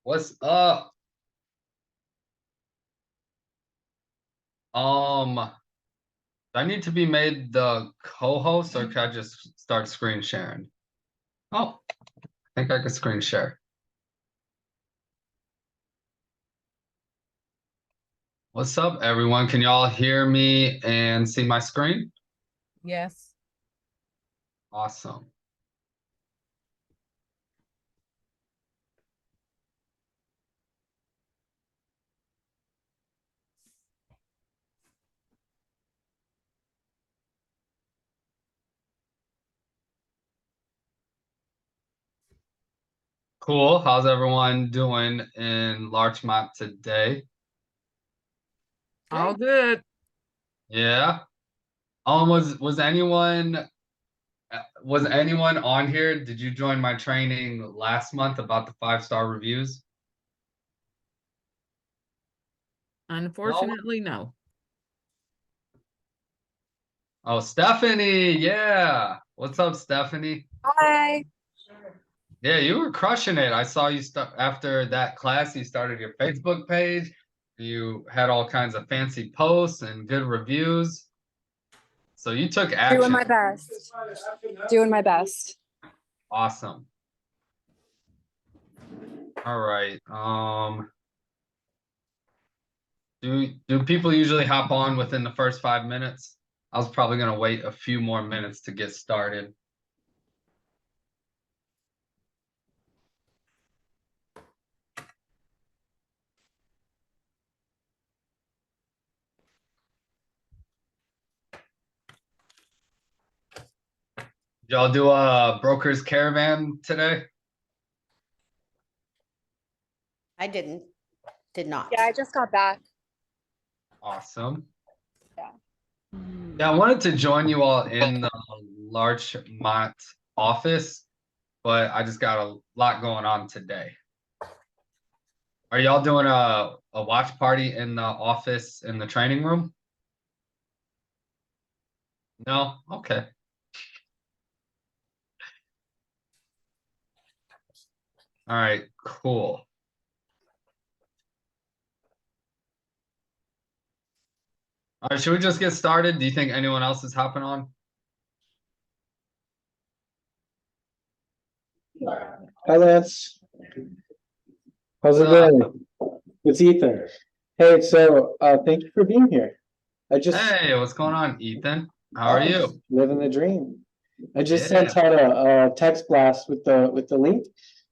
What's up? Do I need to be made the co-host or can I just start screen sharing? Oh, I think I can screen share. What's up, everyone? Can y'all hear me and see my screen? Yes. Awesome. Cool. How's everyone doing in Larchmont today? All good. Yeah. Was anyone on here? Did you join my training last month about the 5-star reviews? No? Unfortunately, no. Oh, Stephanie, yeah. What's up, Stephanie? Hi. Yeah, you were crushing it. I saw you start after that class, you started your Facebook page. You had all kinds of fancy posts and good reviews. So you took Doing action. my best. Doing my best. Awesome. All right. Do people usually hop on within the first 5 minutes? I was probably gonna wait a few more minutes to get started. Y'all do a broker's caravan today? Did not. Yeah, I just got back. Awesome. Yeah. Yeah, I wanted to join you all in the Larchmont office, but I just got a lot going on today. Are y'all doing a watch party in the office in the training room? No? Okay. All right, cool. All right, should we just get started? Do you think anyone else is hopping on? Hi, Lance. How's it What's up? going? It's Ethan. Hey, so thank you for being here. Hey, what's going on, Ethan? How are you? Living the dream. I just Yeah. sent out a text blast with the link.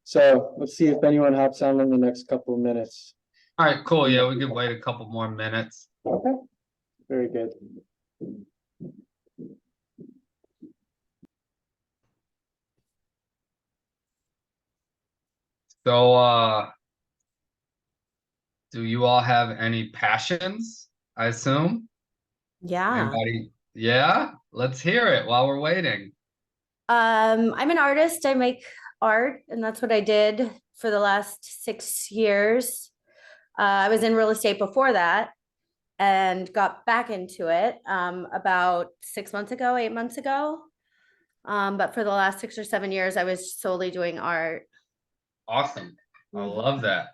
So let's see if anyone hops on in the next couple of minutes. All right, cool. Yeah, we could wait a couple more minutes. Okay. Very good. So, do you all have any passions, I assume? Yeah. Anybody? Yeah? Let's hear it while we're waiting. I'm an artist. I make art, and that's what I did for the last 6 years. I was in real estate before that and got back into it about 6 months ago, 8 months ago. But for the last 6 or 7 years, I was solely doing art. Awesome. I Mhm. love that.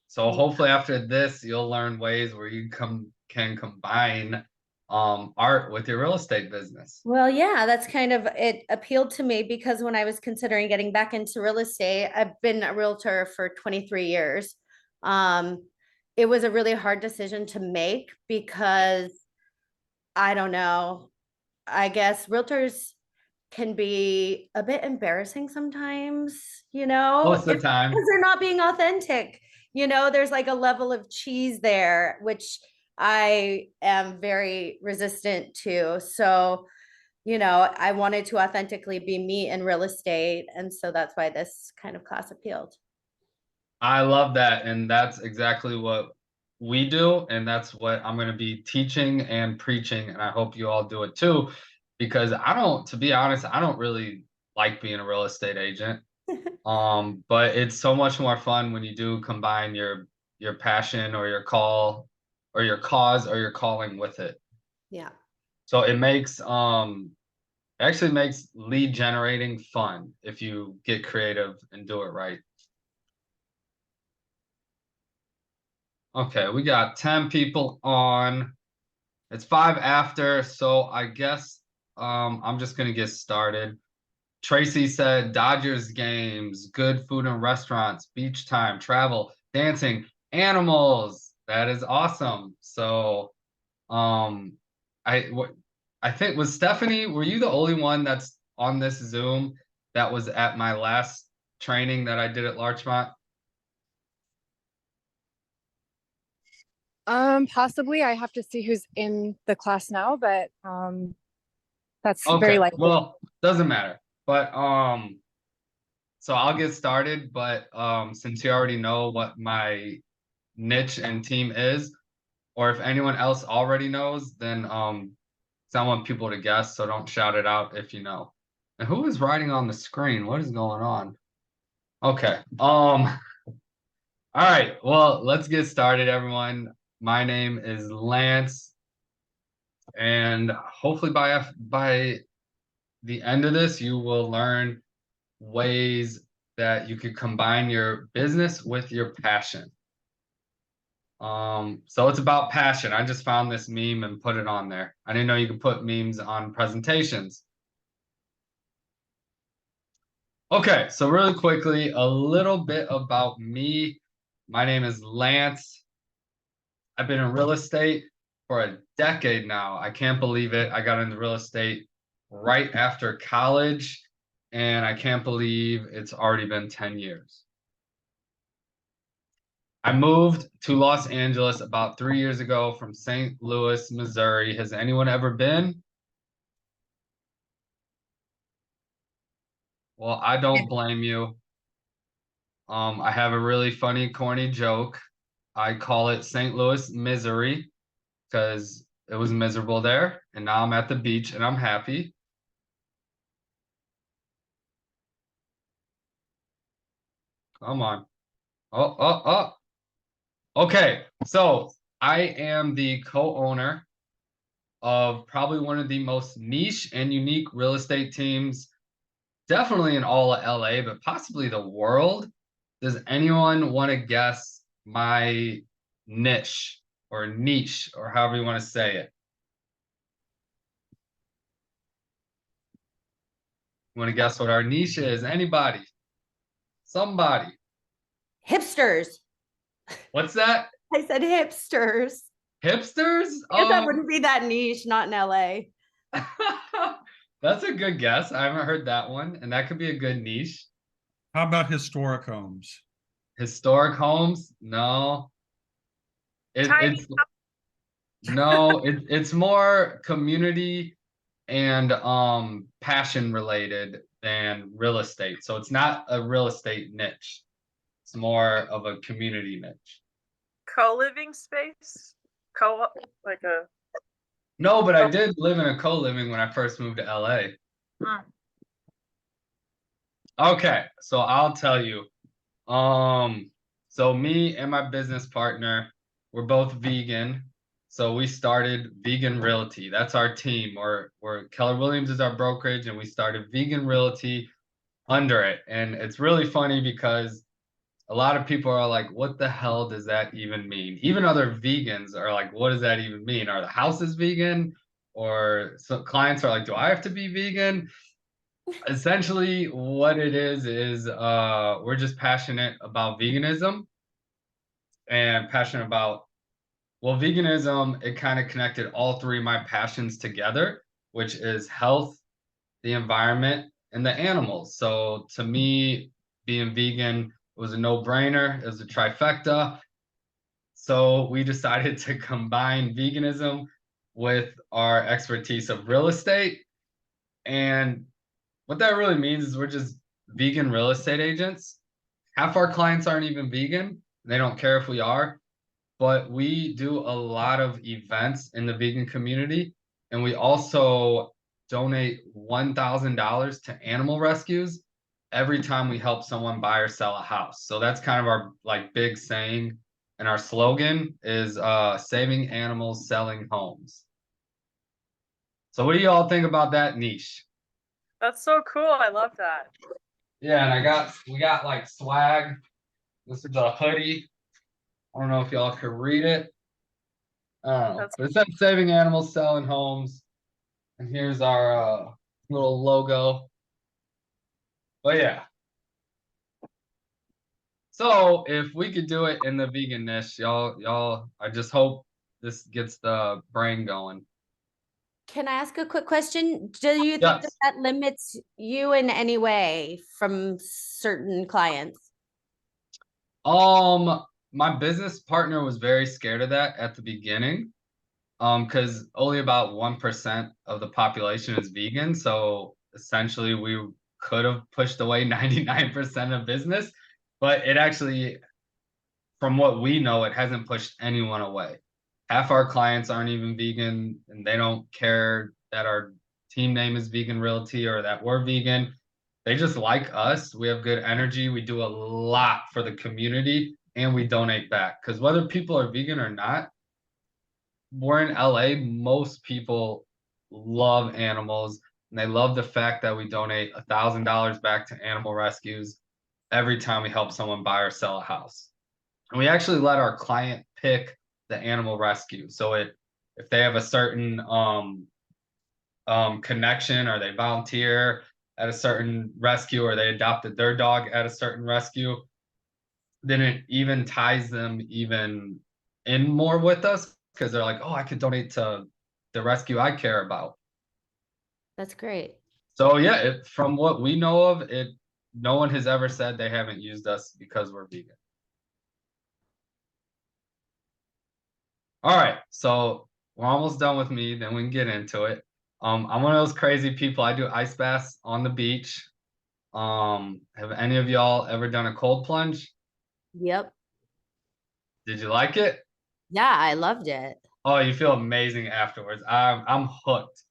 So hopefully after this, you'll learn ways where you can combine art with your real estate business. Well, yeah, that's kind of it appealed to me because when I was considering getting back into real estate, I've been a realtor for 23 years. It was a really hard decision to make because I don't know, I guess realtors can be a bit embarrassing sometimes, Most of the time. because they're not being authentic. There's like a level of cheese there, which I am very resistant to. So, I wanted to authentically be me in real estate. And so that's why this kind of class appealed. I love that. And that's exactly what we do. And that's what I'm going to be teaching and preaching. And I hope you all do it too, because to be honest, I don't really like being a real estate agent. But it's so much more fun when you do combine your passion or your call or your cause or your calling with it. Yeah. So it actually makes lead generating fun if you get creative and do it right. Okay, we got 10 people on. It's 5 after, so I guess I'm just gonna get started. Tracy said Dodgers games, good food and restaurants, beach time, travel, dancing, animals. That is awesome. So, um, I think was Stephanie, were you the only one that's on this Zoom that was at my last training that I did at Larchmont? Possibly I have to see who's in the class now, but that's very Okay, likely. well, doesn't matter. But so I'll get started, but since you already know what my niche and team is, or if anyone else already knows, then 'cause I want people to guess, so don't shout it out if you know. And who is writing on the screen? What is going on? Okay. All right. Well, let's get started, everyone. My name is Lance, and hopefully by the end of this, you will learn ways that you could combine your business with your passion. So it's about passion. I just found this meme and put it on there. I didn't know you could put memes on presentations. Okay, so really quickly, a little bit about me. My name is Lance. I've been in real estate for a decade now. I can't believe it. I got into real estate right after college, and I can't believe it's already been 10 years. I moved to Los Angeles about 3 years ago from St. Louis, Missouri. Has anyone ever been? Well, I don't blame you. I have a really funny, corny joke. I call it St. Louis misery because it was miserable there, and now I'm at the beach and I'm happy. Come on. Oh, oh, oh. Okay, so I am the co-owner of probably one of the most niche and unique real estate teams, definitely in all of LA, but possibly the world. Does anyone want to guess my niche or however you want to say it? You want to guess what our niche is? Anybody? Somebody? Hipsters. What's that? I said hipsters. Hipsters? I guess that wouldn't be that niche, not in LA. That's a good guess. I haven't heard that one, and that could be a good niche. How about historic homes? Historic homes? No. Tiny It's no, it's more community and passion related than real estate. So it's not a real estate niche. It's more of a community niche. co-living space, like a. No, but I did live in a co-living when I first moved to LA. Mm. Okay, so I'll tell you. So me and my business partner, we're both vegan. So we started Vegan Realty. That's our team. We're Keller Williams is our brokerage, and we started Vegan Realty under it. And it's really funny because a lot of people are like, what the hell does that even mean? Even other vegans are like, what does that even mean? Are the houses vegan? Or so clients are like, do I have to be vegan? Essentially, what it is we're just passionate about veganism and passionate about, well, veganism, it kind of connected all three of my passions together, which is health, the environment, and the animals. So to me, being vegan was a no-brainer. It was a trifecta. So we decided to combine veganism with our expertise of real estate. And what that really means is we're just vegan real estate agents. Half our clients aren't even vegan. They don't care if we are, but we do a lot of events in the vegan community. And we also donate $1,000 to animal rescues every time we help someone buy or sell a house. So that's kind of our like big saying. And our slogan is saving animals, selling homes. So what do you all think about that niche? That's so cool. I love that. Yeah, and we got like swag. This is a hoodie. I don't know if y'all can read it. I don't know, That's- but it says saving animals, selling homes. And here's our little logo. But yeah. So if we could do it in the vegan niche, y'all, I just hope this gets the brain going. Can I ask a quick question? Do you think that Yes. that limits you in any way from certain clients? My business partner was very scared of that at the beginning. Because only about 1% of the population is vegan. So essentially we could have pushed away 99% of business, but it actually, from what we know, it hasn't pushed anyone away. Half our clients aren't even vegan and they don't care that our team name is Vegan Realty or that we're vegan. They just like us. We have good energy. We do a lot for the community and we donate back. Because whether people are vegan or not, we're in LA, most people love animals and they love the fact that we donate $1,000 back to animal rescues every time we help someone buy or sell a house. And we actually let our client pick the animal rescue. So if they have a certain connection or they volunteer at a certain rescue or they adopted their dog at a certain rescue, then it even ties them even in more with us because they're like, oh, I could donate to the rescue I care about. That's great. So yeah, from what we know of, no one has ever said they haven't used us because we're vegan. All right, so we're almost done with me, then we can get into it. I'm one of those crazy people. I do ice baths on the beach. Have any of y'all ever done a cold plunge? Yep. Did you like it? Yeah, I loved it. Oh, you feel amazing afterwards. I'm hooked.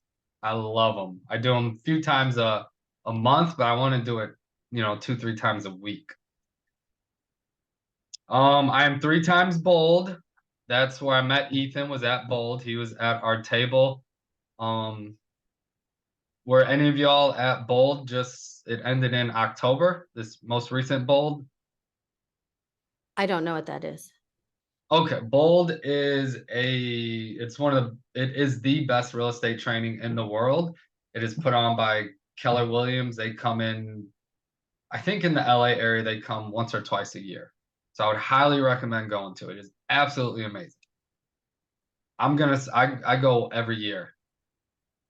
I love them. I do them a few times a month, but I want to do it, 2-3 times a week. I am 3 times Bold. That's where I met Ethan, was at Bold. He was at our table. Were any of y'all at Bold? It ended in October, this most recent Bold. I don't know what that is. Okay, Bold is it is the best real estate training in the world. It is put on by Keller Williams. They come in, I think in the LA area, they come once or twice a year. So I would highly recommend going to it. It is absolutely amazing. I go every year.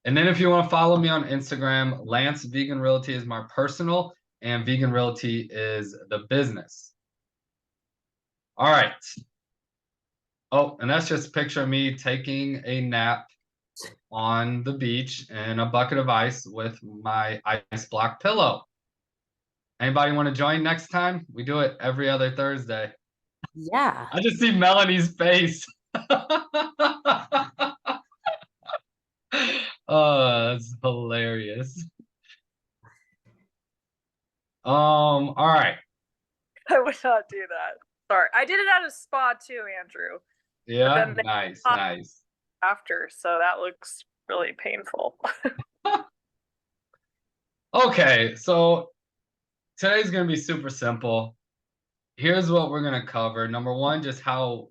And then if you want to follow me on Instagram, Lance Vegan Realty is my personal and Vegan Realty is the business. All right. Oh, and that's just a picture of me taking a nap on the beach in a bucket of ice with my ice block pillow. Anybody want to join next time? We do it every other Thursday. Yeah. I just see Melanie's face. Oh, that's hilarious. All right. I would not do that. Sorry. I did it at a spa too, Andrew, Yeah, then they- nice. after, so that looks really painful. Okay, so today's gonna be super simple. Here's what we're gonna cover. Number one, just how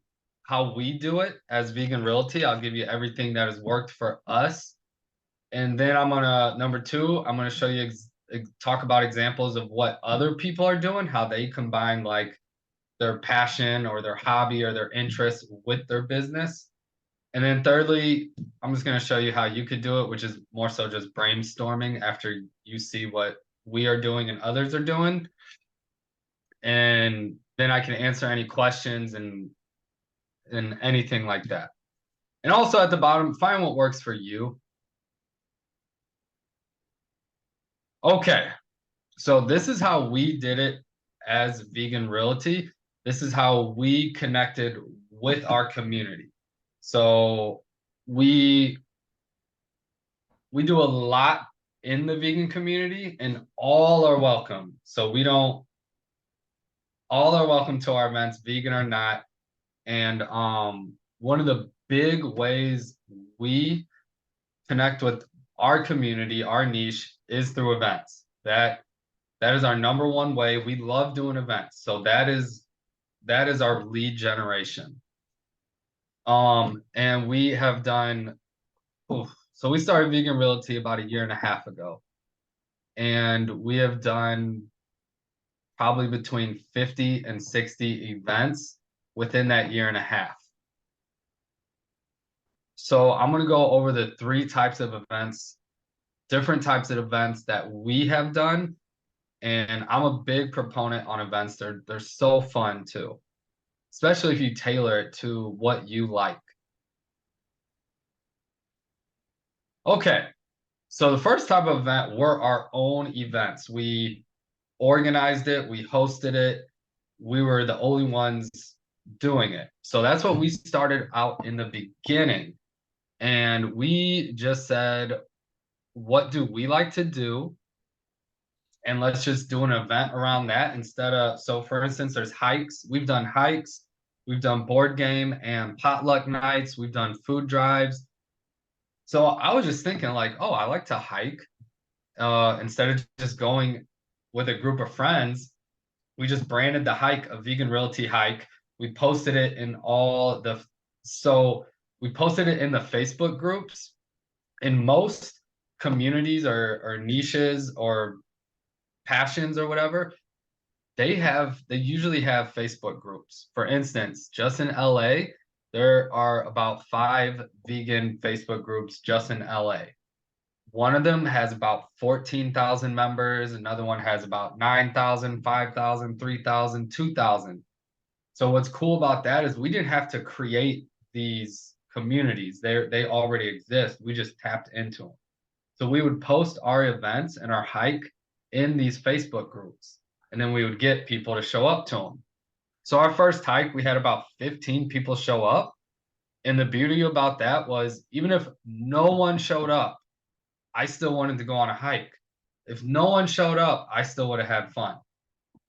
we do it as Vegan Realty. I'll give you everything that has worked for us. And then number two, I'm gonna show you talk about examples of what other people are doing, how they combine like their passion or their hobby or their interest with their business. And then thirdly, I'm just gonna show you how you could do it, which is more so just brainstorming after you see what we are doing and others are doing. And then I can answer any questions and anything like that. And also at the bottom, find what works for you. Okay, so this is how we did it as Vegan Realty. This is how we connected with our community. So we do a lot in the vegan community and all are welcome. So all are welcome to our events, vegan or not. And one of the big ways we connect with our community, our niche, is through events. That is our number one way. We love doing events. So that is that is our lead generation. And we have done, so we started Vegan Realty about 1.5 years ago. And we have done probably between 50 and 60 events within that 1.5 years. So I'm going to go over the 3 types of events, different types of events that we have done. And I'm a big proponent on events. They're so fun too, especially if you tailor it to what you like. Okay, so the first type of event were our own events. We organized it, we hosted it, we were the only ones doing it. So that's what we started out in the beginning. And we just said, what do we like to do? And let's just do an event around that instead of, so for instance, there's hikes. We've done hikes, we've done board game and potluck nights, we've done food drives. So I was just thinking like, oh, I like to hike. Instead of just going with a group of friends, we just branded the hike a Vegan Realty hike. We posted it in all the, so we posted it in the Facebook groups. In most communities or niches or passions or whatever, they usually have Facebook groups. For instance, just in LA, there are about 5 vegan Facebook groups just in LA. One of them has about 14,000 members. Another one has about 9,000, 5,000, 3,000, 2,000. So what's cool about that is we didn't have to create these communities. They already exist. We just tapped into them. So we would post our events and our hike in these Facebook groups, and then we would get people to show up to them. So our first hike, we had about 15 people show up. And the beauty about that was even if no one showed up, I still wanted to go on a hike. If no one showed up, I still would have had fun.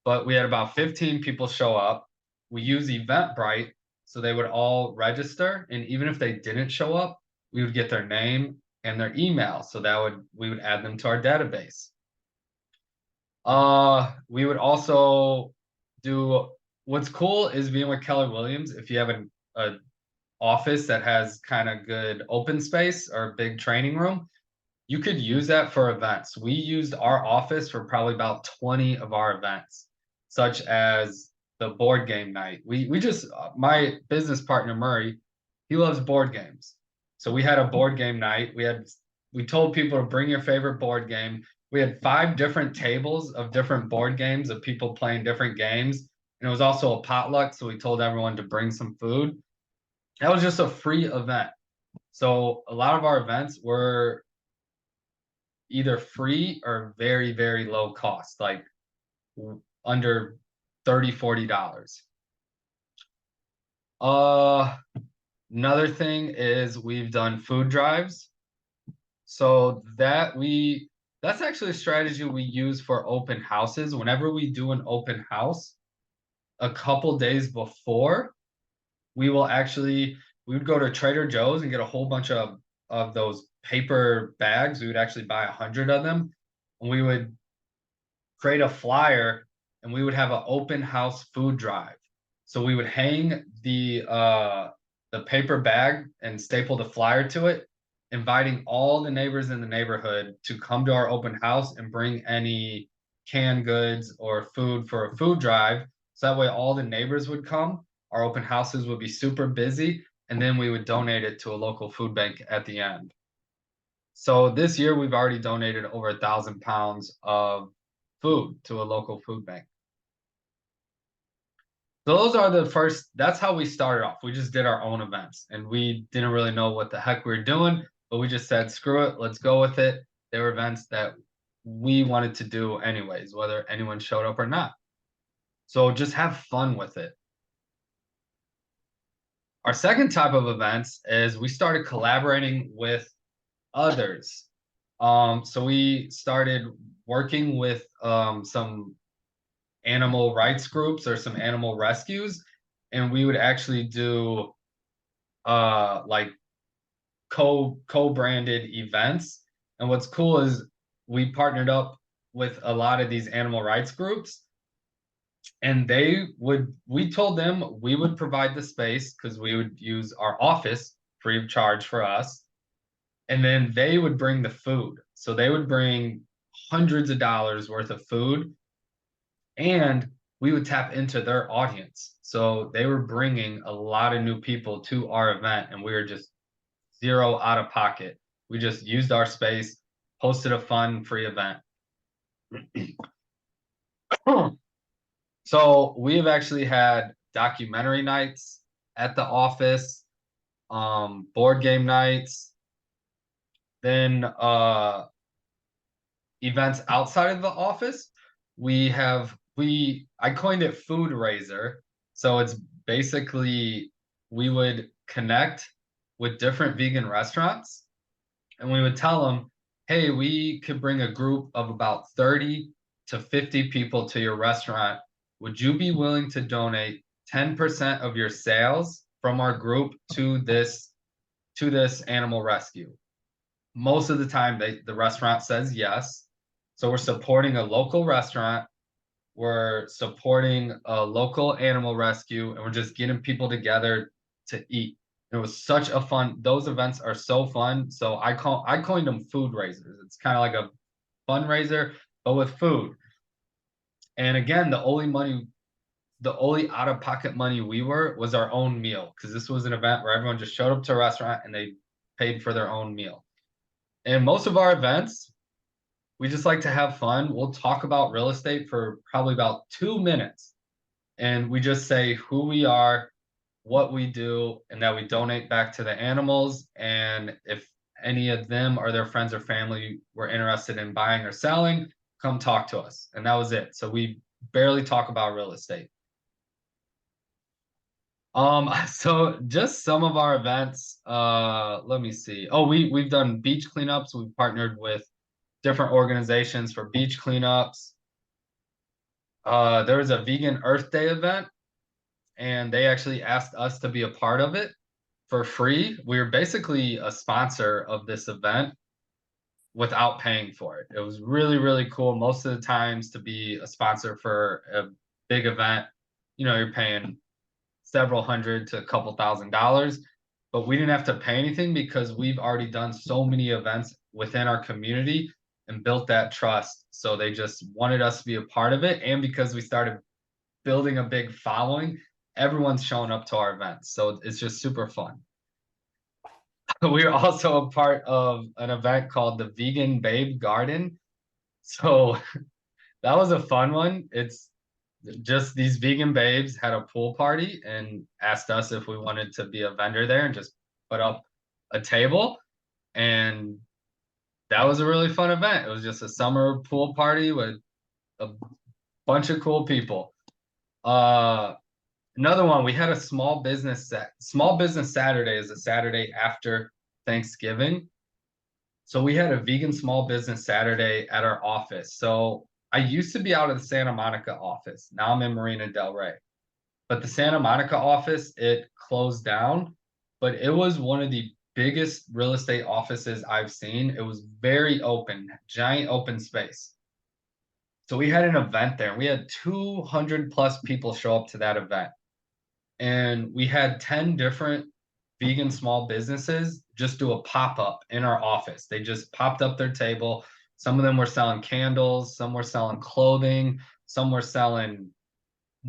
But we had about 15 people show up. We use Eventbrite, so they would all register. And even if they didn't show up, we would get their name and their email. So we would add them to our database. We would also do, what's cool is being with Keller Williams. If you have an office that has kind of good open space or a big training room, you could use that for events. We used our office for probably about 20 of our events, such as the board game night. We just, my business partner, Murray, he loves board games. So we had a board game night. We told people to bring your favorite board game. We had 5 different tables of different board games of people playing different games. And it was also a potluck. So we told everyone to bring some food. That was just a free event. So a lot of our events were either free or very, very low cost, like under $30, $40. Another thing is we've done food drives. So that's actually a strategy we use for open houses. Whenever we do an open house, a couple days before, we would go to Trader Joe's and get a whole bunch of those paper bags. We would actually buy 100 of them, and we would create a flyer, and we would have an open house food drive. So we would hang the paper bag and staple the flyer to it, inviting all the neighbors in the neighborhood to come to our open house and bring any canned goods or food for a food drive. So that way all the neighbors would come, our open houses would be super busy, and then we would donate it to a local food bank at the end. So this year we've already donated over 1,000 pounds of food to a local food bank. So those are that's how we started off. We just did our own events, and we didn't really know what the heck we were doing, but we just said, screw it, let's go with it. They were events that we wanted to do anyways, whether anyone showed up or not. So just have fun with it. Our second type of events is we started collaborating with others. So we started working with some animal rights groups or some animal rescues, and we would actually do like co-branded events. And what's cool is we partnered up with a lot of these animal rights groups, And we told them we would provide the space because we would use our office free of charge for us. And then they would bring the food. So they would bring hundreds of dollars worth of food, and we would tap into their audience. So they were bringing a lot of new people to our event, and we were just zero out of pocket. We just used our space, hosted a fun free event. So we have actually had documentary nights at the office, board game nights, then events outside of the office. I coined it Food Raiser. So it's basically we would connect with different vegan restaurants, and we would tell them, hey, we could bring a group of about 30 to 50 people to your restaurant. Would you be willing to donate 10% of your sales from our group to this animal rescue? Most of the time the restaurant says yes. So we're supporting a local restaurant, we're supporting a local animal rescue, and we're just getting people together to eat. It was such a fun, those events are so fun. So I coined them food raisers. It's kind of like a fundraiser, but with food. And again, the only out-of-pocket money was our own meal, because this was an event where everyone just showed up to a restaurant and they paid for their own meal. And most of our events, we just like to have fun. We'll talk about real estate for probably about 2 minutes. And we just say who we are, what we do, and that we donate back to the animals. And if any of them or their friends or family were interested in buying or selling, come talk to us. And that was it. So we barely talk about real estate. So just some of our events, let me see. Oh, we've done beach cleanups. We've partnered with different organizations for beach cleanups. There was a vegan Earth Day event, and they actually asked us to be a part of it for free. We were basically a sponsor of this event without paying for it. It was really, really cool. Most of the times to be a sponsor for a big event, you're paying several hundred to a couple $1,000s, but we didn't have to pay anything because we've already done so many events within our community and built that trust. So they just wanted us to be a part of it. And because we started building a big following, everyone's showing up to our events. So it's just super fun. We are also a part of an event called the Vegan Babe Garden. So that was a fun one. It's just these vegan babes had a pool party and asked us if we wanted to be a vendor there and just put up a table. And that was a really fun event. It was just a summer pool party with a bunch of cool people. Another one, we had a small business Saturday is a Saturday after Thanksgiving. So we had a vegan small business Saturday at our office. So I used to be out of the Santa Monica office. Now I'm in Marina Del Rey. But the Santa Monica office, it closed down, but it was one of the biggest real estate offices I've seen. It was very open, giant open space. So we had an event there. We had 200 plus people show up to that event. And we had 10 different vegan small businesses just do a pop-up in our office. They just popped up their table. Some of them were selling candles, some were selling clothing, some were selling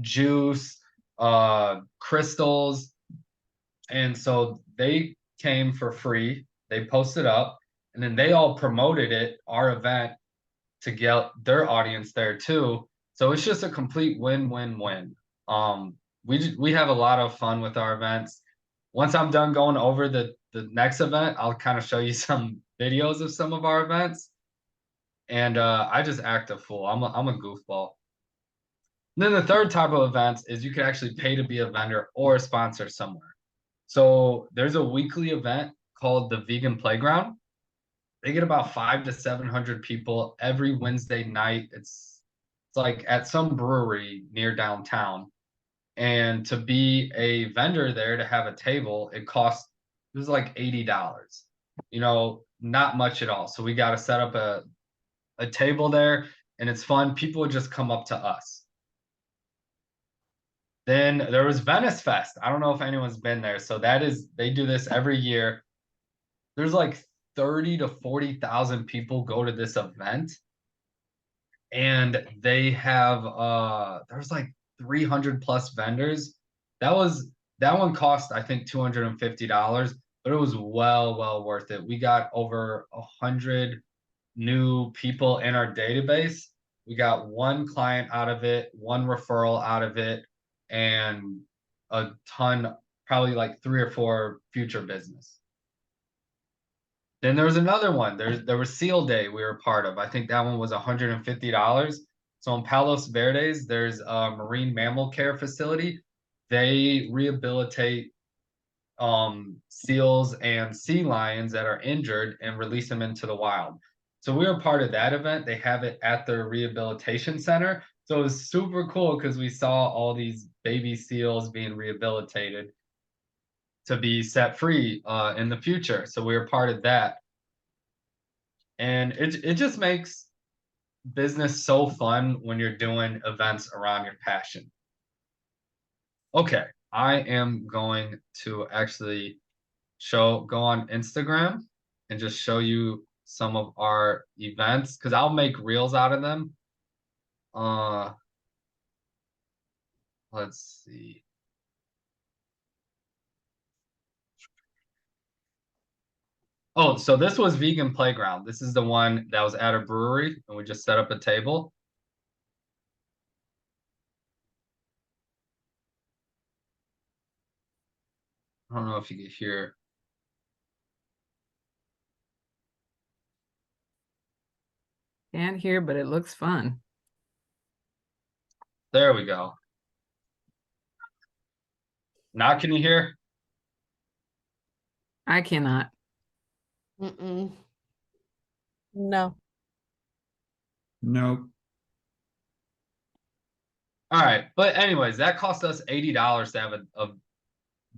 juice, crystals. And so they came for free. They posted up, and then they all promoted it, our event, to get their audience there too. So it's just a complete win-win-win. We have a lot of fun with our events. Once I'm done going over the next event, I'll kind of show you some videos of some of our events. And I just act a fool. I'm a goofball. And then the third type of events is you can actually pay to be a vendor or a sponsor somewhere. So there's a weekly event called the Vegan Playground. They get about 500 to 700 people every Wednesday night. It's like at some brewery near downtown. And to be a vendor there, to have a table, it was like $80. Not much at all. So we got to set up a table there, and it's fun. People would just come up to us. Then there was Venice Fest. I don't know if anyone's been there. So they do this every year. There's like 30 to 40,000 people go to this event. And they have there's like 300 plus vendors. That one cost I think $250, but it was well worth it. We got over 100 new people in our database. We got one client out of it, one referral out of it, and a ton, probably like 3 or 4 future business. Then there was another one. There was Seal Day we were part of. I think that one was $150. So in Palos Verdes, there's a marine mammal care facility. They rehabilitate seals and sea lions that are injured and release them into the wild. So we were part of that event. They have it at their rehabilitation center. So it was super cool because we saw all these baby seals being rehabilitated to be set free in the future. So we were part of that. And it just makes business so fun when you're doing events around your passion. Okay, I am going to actually go on Instagram and just show you some of our events because I'll make reels out of them. Let's see. Oh, so this was Vegan Playground. This is the one that was at a brewery and we just set up a table. I don't know if you can hear. Can't hear, but it looks fun. There we go. Now can you hear? I cannot. Mm-mm. No. Nope. All right, but anyways, that cost us $80 to have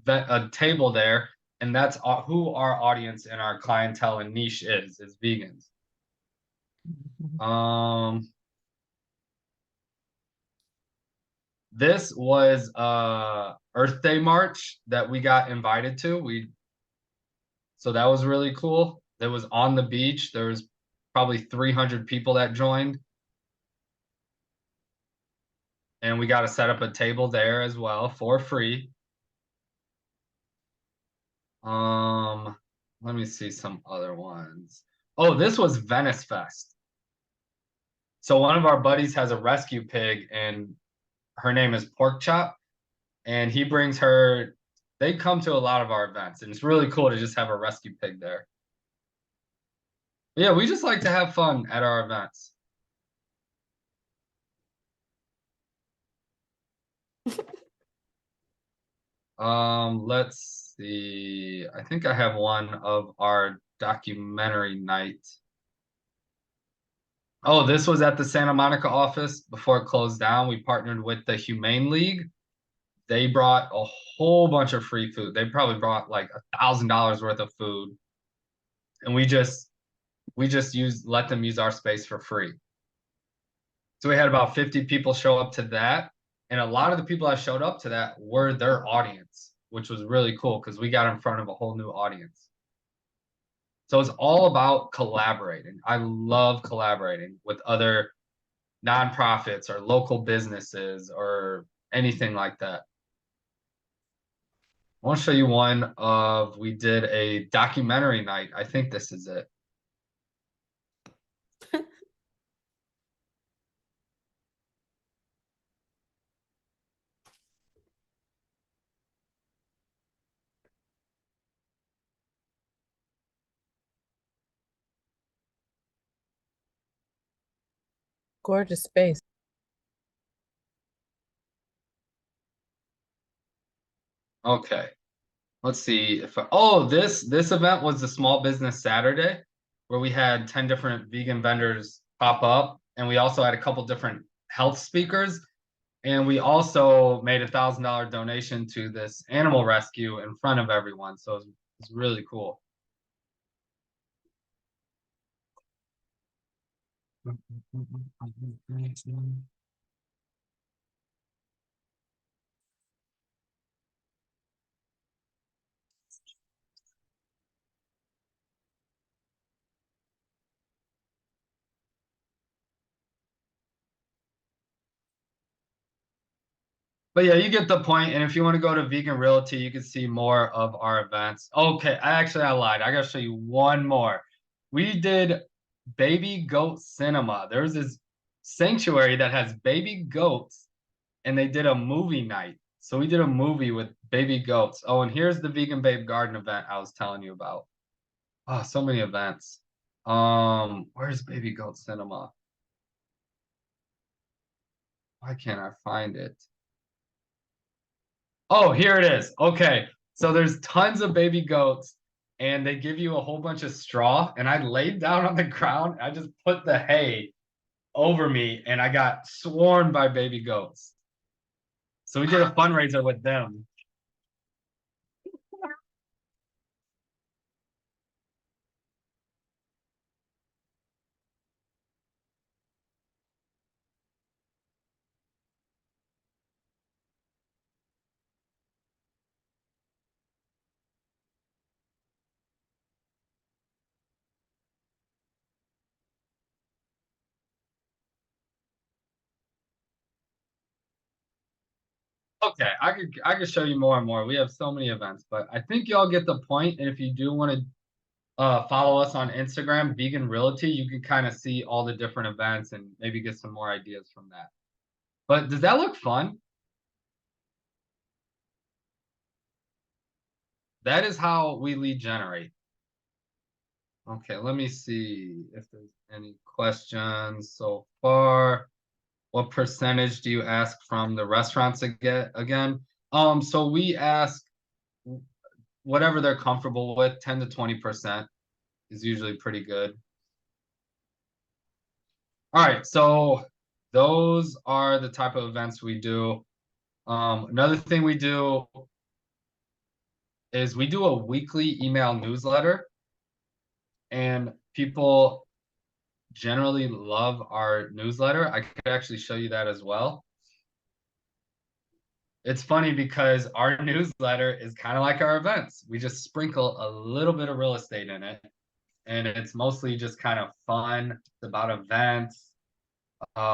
a table there, and that's who our audience and our clientele and niche is vegans. This was Earth Day March that we got invited to. So that was really cool. That was on the beach. There was probably 300 people that joined. And we got to set up a table there as well for free. Let me see some other ones. Oh, this was Venice Fest. So one of our buddies has a rescue pig and her name is Pork Chop. And he brings her, they come to a lot of our events and it's really cool to just have a rescue pig there. But yeah, we just like to have fun at our events. Let's see. I think I have one of our documentary night. Oh, this was at the Santa Monica office before it closed down. We partnered with the Humane League. They brought a whole bunch of free food. They probably brought like $1,000 worth of food. And we just let them use our space for free. So we had about 50 people show up to that. And a lot of the people that showed up to that were their audience, which was really cool because we got in front of a whole new audience. So it's all about collaborating. I love collaborating with other nonprofits or local businesses or anything like that. I want to show you one of, we did a documentary night. I think this is it. Gorgeous space. Okay. Let's see if oh, this event was the Small Business Saturday where we had 10 different vegan vendors pop up and we also had a couple different health speakers and we also made $1,000 donation to this animal rescue in front of everyone. So it's really cool. But yeah, you get the point. And if you want to go to Vegan Realty, you can see more of our events. Okay, I lied. I gotta show you one more. We did Baby Goat Cinema. There's this sanctuary that has baby goats, and they did a movie night. So we did a movie with baby goats. Oh, and here's the Vegan Babe Garden event I was telling you about. Oh, so many events. Where's Baby Goat Cinema? Why can't I find it? Oh, here it is. Okay. So there's tons of baby goats, and they give you a whole bunch of straw. And I laid down on the ground. I just put the hay over me, and I got swarmed by baby goats. So we did a fundraiser with them. Okay, I could show you more and more. We have so many events, but I think y'all get the point. And if you do want to follow us on Instagram, Vegan Realty, you can kind of see all the different events and maybe get some more ideas from that. But does that look fun? That is how we lead generate. Okay, let me see if there's any questions so far. What percentage do you ask from the restaurants again? So we ask whatever they're comfortable with, 10 to 20% is usually pretty good. All right, so those are the type of events we do. Another thing we do is we do a weekly email newsletter, and people generally love our newsletter. I could actually show you that as well. It's funny because our newsletter is kind of like our events. We just sprinkle a little bit of real estate in it, and it's mostly just kind of fun. It's about events.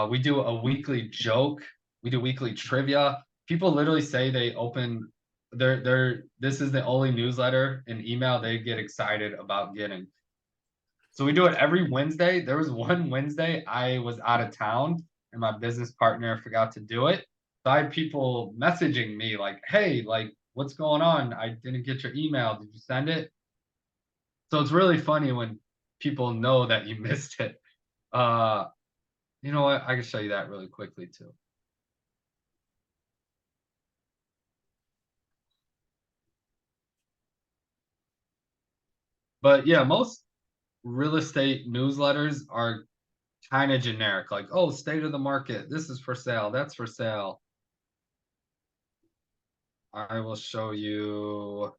We do a weekly joke. We do weekly trivia. People literally say they open this is the only newsletter and email they get excited about getting. So we do it every Wednesday. There was one Wednesday I was out of town and my business partner forgot to do it. So I had people messaging me like, hey, like, what's going on? I didn't get your email. Did you send it? So it's really funny when people know that you missed it. You know what? I can show you that really quickly too. But yeah, most real estate newsletters are kind of generic, like, oh, state of the market. This is for sale. That's for sale. I will show you.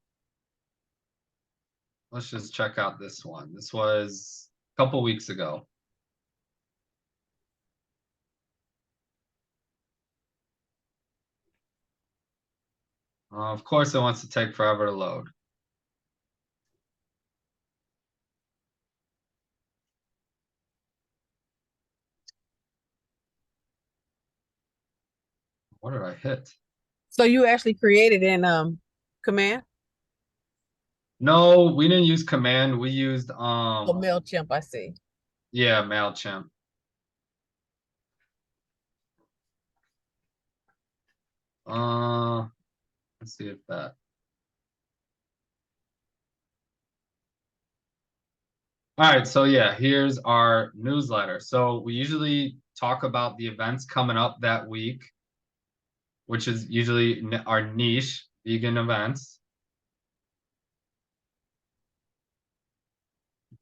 Let's just check out this one. This was a couple weeks ago. Of course, it wants to take forever to load. What did I hit? So you actually created in Command No, we didn't use Command. We used or MailChimp, I see. yeah, MailChimp. Let's see if that. All right, so yeah, here's our newsletter. So we usually talk about the events coming up that week, which is usually our niche, vegan events.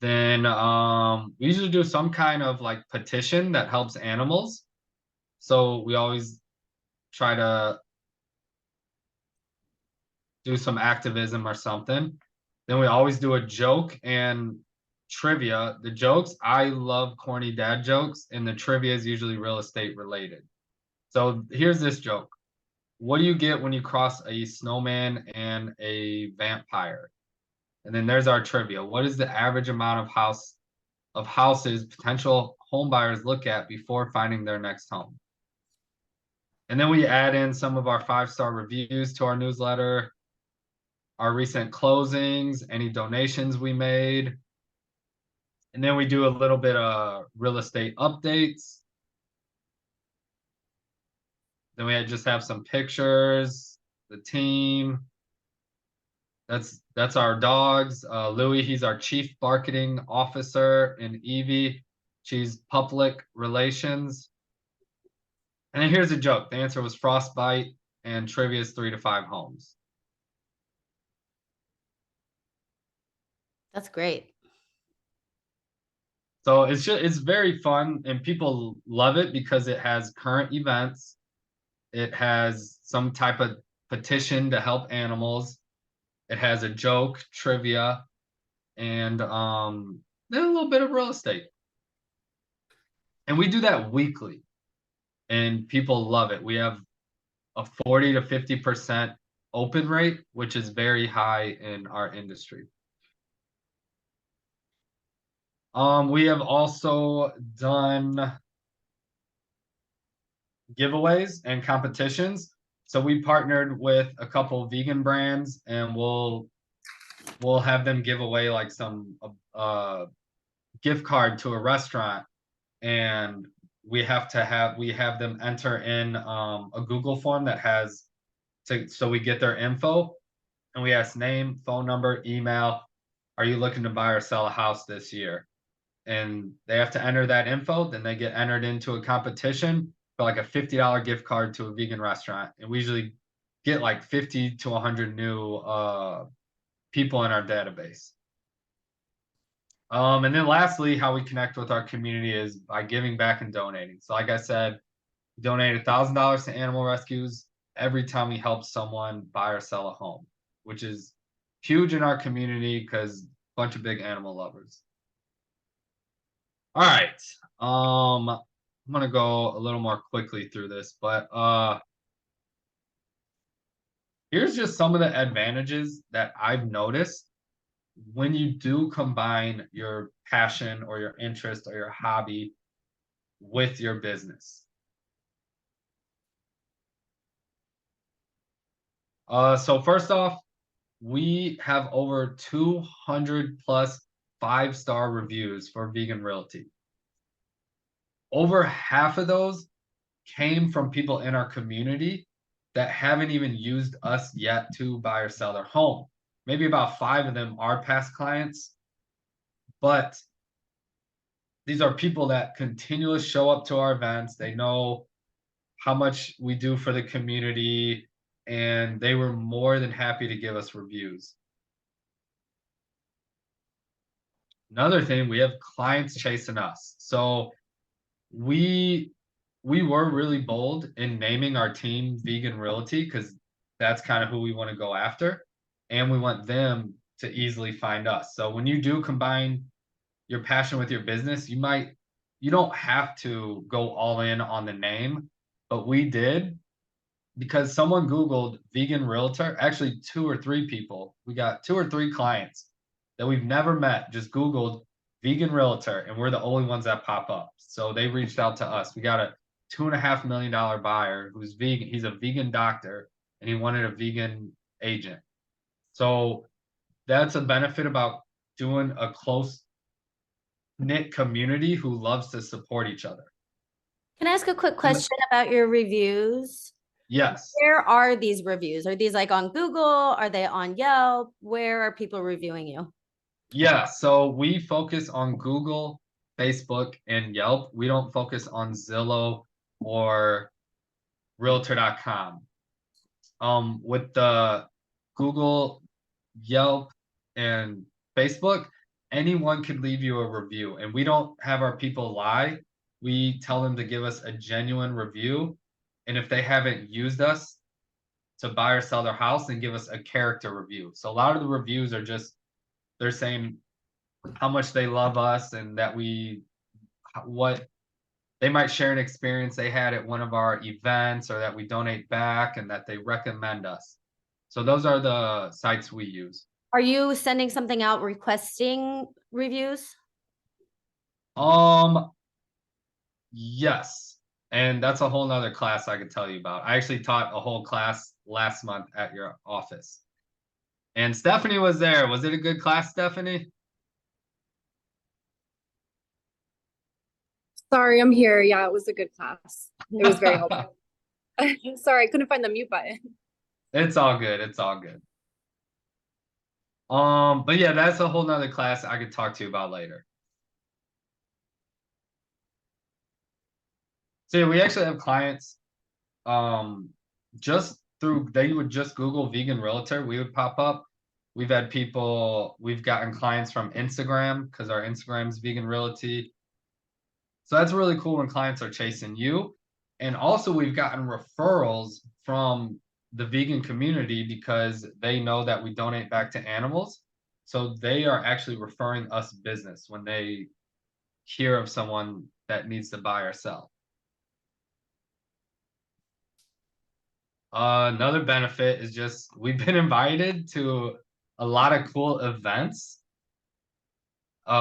Then we usually do some kind of like petition that helps animals. So we always try to do some activism or something. Then we always do a joke and trivia. The jokes, I love corny dad jokes, and the trivia is usually real estate related. So here's this joke. What do you get when you cross a snowman and a vampire? And then there's our trivia. What is the average amount of houses potential home buyers look at before finding their next home? And then we add in some of our 5-star reviews to our newsletter, our recent closings, any donations we made. And then we do a little bit of real estate updates. Then we just have some pictures, the team. That's our dogs. Louis, he's our chief marketing officer, and Evie, she's public relations. And then here's a joke. The answer was frostbite, and trivia is 3 to 5 homes. That's great. So it's very fun, and people love it because it has current events. It has some type of petition to help animals. It has a joke, trivia, and then a little bit of real estate. And we do that weekly, and people love it. We have a 40 to 50% open rate, which is very high in our industry. We have also done giveaways and competitions. So we partnered with a couple vegan brands, and we'll have them give away like some gift card to a restaurant, and we have them enter in a Google form that has so we get their info, and we ask name, phone number, email. Are you looking to buy or sell a house this year? And they have to enter that info. Then they get entered into a competition for like a $50 gift card to a vegan restaurant. And we usually get like 50 to 100 new people in our database. And then lastly, how we connect with our community is by giving back and donating. So like I said, we donate $1,000 to animal rescues every time we help someone buy or sell a home, which is huge in our community because a bunch of big animal lovers. All right. I'm gonna go a little more quickly through this, but here's just some of the advantages that I've noticed when you do combine your passion or your interest or your hobby with your business. So first off, we have over 200 plus 5-star reviews for Vegan Realty. Over half of those came from people in our community that haven't even used us yet to buy or sell their home. Maybe about 5 of them are past clients, but these are people that continuously show up to our events. They know how much we do for the community, and they were more than happy to give us reviews. Another thing, we have clients chasing us. So we were really bold in naming our team Vegan Realty because that's kind of who we want to go after. And we want them to easily find us. So when you do combine your passion with your business, you don't have to go all in on the name, but we did because someone Googled vegan realtor, actually 2 or 3 people. We got 2 or 3 clients that we've never met, just Googled vegan realtor, and we're the only ones that pop up. So they reached out to us. We got a $2.5 million buyer who's vegan. He's a vegan doctor, and he wanted a vegan agent. So that's a benefit about doing a close knit community who loves to support each other. Can I ask a quick question about your reviews? Yes. Where are these reviews? Are these like on Google? Are they on Yelp? Where are people reviewing you? Yeah, so we focus on Google, Facebook, and Yelp. We don't focus on Zillow or Realtor.com. With the Google, Yelp, and Facebook, anyone could leave you a review, and we don't have our people lie. We tell them to give us a genuine review, and if they haven't used us to buy or sell their house, then give us a character review. So a lot of the reviews are just, they're saying how much they love us and that what they might share an experience they had at one of our events, or that we donate back and that they recommend us. So those are the sites we use. Are you sending something out requesting reviews? Yes. And that's a whole nother class I could tell you about. I actually taught a whole class last month at your office. And Stephanie was there. Was it a good class, Stephanie? Sorry, I'm here. Yeah, it was a good class. It was very helpful. Sorry, I couldn't find the mute button. It's all good. It's all good. But yeah, that's a whole nother class I could talk to you about later. So yeah, we actually have clients, just through, they would just Google vegan realtor, we would pop up. We've had people, we've gotten clients from Instagram because our Instagram's vegan realty. So that's really cool when clients are chasing you. And also we've gotten referrals from the vegan community because they know that we donate back to animals. So they are actually referring us business when they hear of someone that needs to buy or sell. Another benefit is just we've been invited to a lot of cool events.